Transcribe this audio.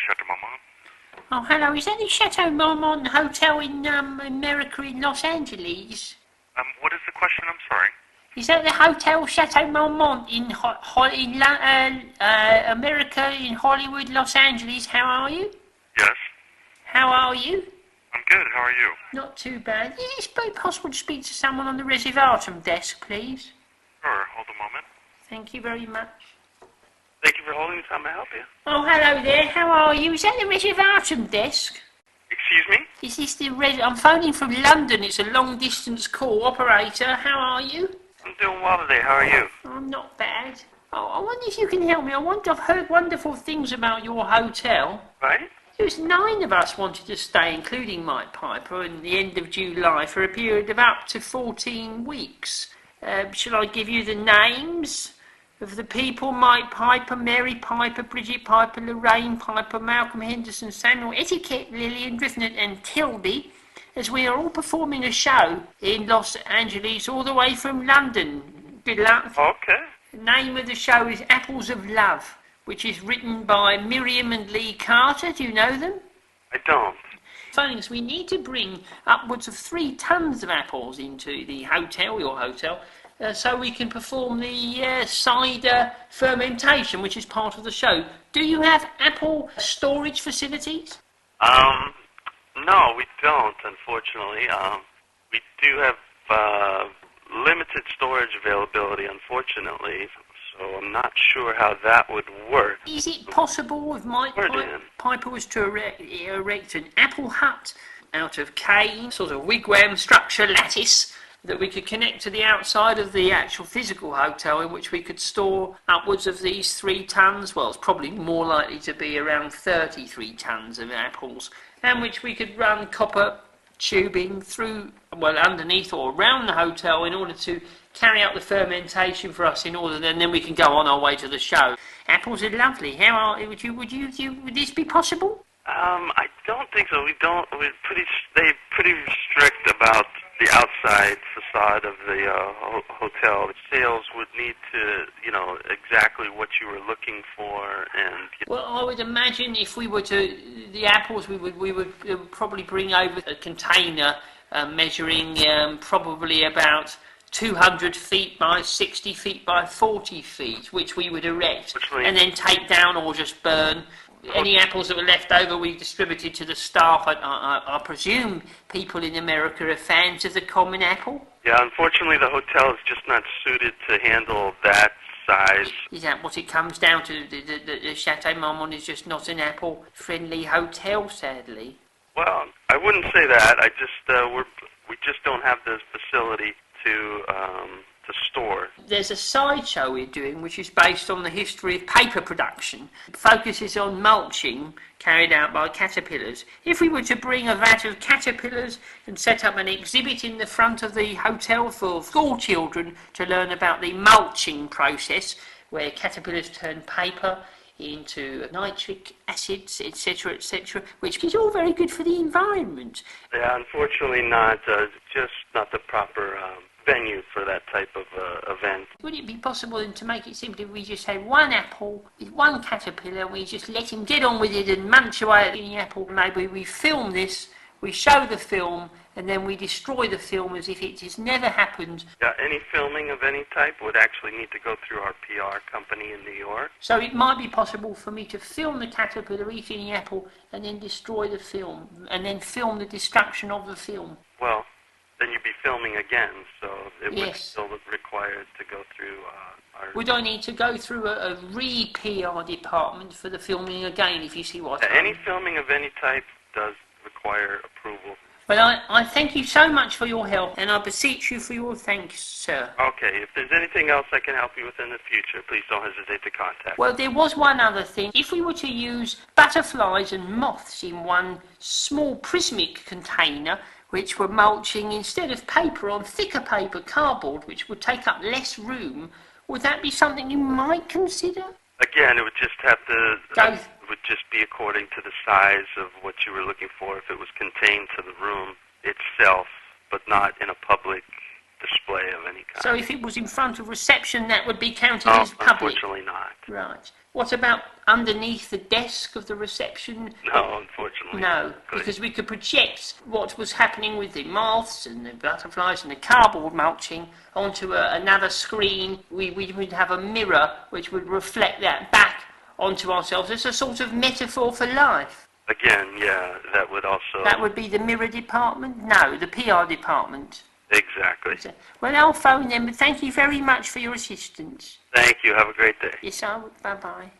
Chateau Marmont. Oh, hello. Is that the Chateau Marmont Hotel in America in Los Angeles? What is the question? I'm sorry. Is that the Hotel Chateau Marmont in America in Hollywood, Los Angeles? How are you? Yes. How are you? I'm good. How are you? Not too bad. Is it possible to speak to someone on the reservation desk, please? Sure. Hold a moment. Thank you very much. Thank you for holding the time. May I help you? Oh, hello there. How are you? Is that the reservation desk? Excuse me? Is this the I'm phoning from London. It's a long-distance call. Operator, how are you? I'm doing well today. How are you? I'm not bad. Oh, I wonder if you can help me. I've heard wonderful things about your hotel. Right? There was 9 of us wanted to stay, including Mike Piper, in the end of July for a period of up to 14 weeks. Shall I give you the names of the people? Mike Piper, Mary Piper, Bridget Piper, Lorraine Piper, Malcolm Henderson, Samuel Etiquette, Lillian Driftnut and Tilby, as we are all performing a show in Los Angeles all the way from London. Good luck. Okay. The name of the show is Apples of Love, which is written by Miriam and Lee Carter. Do you know them? I don't. Thanks. We need to bring upwards of 3 tons of apples into the hotel, your hotel, so we can perform the cider fermentation, which is part of the show. Do you have apple storage facilities? No, we don't, unfortunately. We do have limited storage availability, unfortunately, so I'm not sure how that would work. Is it possible if Mike Piper was to erect an apple hut out of cane, sort of wigwam structure lattice, that we could connect to the outside of the actual physical hotel, in which we could store upwards of these 3 tons, well, it's probably more likely to be around 33 tons of apples, and which we could run copper tubing through, well, underneath or around the hotel in order to carry out the fermentation for us, and then we can go on our way to the show. Apples are lovely. Would this be possible? I don't think so. We're pretty strict about the outside facade of the hotel. The sales would need to, exactly what you were looking for, and. Well, I would imagine if we were to the apples, we would probably bring over a container measuring probably about 200 feet by 60 feet by 40 feet, which we would erect and then take down or just burn. Any apples that were left over we distributed to the staff. I presume people in America are fans of the common apple? Yeah, unfortunately the hotel is just not suited to handle that size. Is that what it comes down to? The Chateau Marmont is just not an apple-friendly hotel, sadly? Well, I wouldn't say that. We just don't have the facility to store. There's a sideshow we're doing which is based on the history of paper production. It focuses on mulching carried out by caterpillars. If we were to bring a vat of caterpillars and set up an exhibit in the front of the hotel for school children to learn about the mulching process, where caterpillars turn paper into nitric acids, etc., etc., which is all very good for the environment. Yeah, unfortunately not. Just not the proper venue for that type of event. Would it be possible then to make it simply we just had 1 apple with 1 caterpillar and we just let him get on with it and munch away at the apple? Maybe we film this, we show the film, and then we destroy the film as if it has never happened. Yeah, any filming of any type would actually need to go through our PR company in New York. So it might be possible for me to film the caterpillar eating the apple and then destroy the film, and then film the destruction of the film. Well, then you'd be filming again, so it Yes. would still require to go through our... Would I need to go through a re-PR department for the filming again, if you see what I mean? Any filming of any type does require approval. Well, I thank you so much for your help, and I beseech you for your thanks, sir. Okay, if there's anything else I can help you with in the future, please don't hesitate to contact. Well, there was one other thing. If we were to use butterflies and moths in one small prismic container, which were mulching instead of paper on thicker paper, cardboard, which would take up less room, would that be something you might consider? Again, it would just have to... It would just be according to the size of what you were looking for, if it was contained to the room itself, but not in a public display of any kind. So if it was in front of reception, that would be counted as public? Unfortunately not. Right. What about underneath the desk of the reception? No, unfortunately. No, because we could project what was happening with the moths and the butterflies and the cardboard mulching onto another screen. We would have a mirror which would reflect that back onto ourselves. It's a sort of metaphor for life. Again, yeah, that would also... That would be the mirror department? No, the PR department. Exactly. Well, I'll phone them, but thank you very much for your assistance. Thank you. Have a great day. Yes, I would. Bye-bye.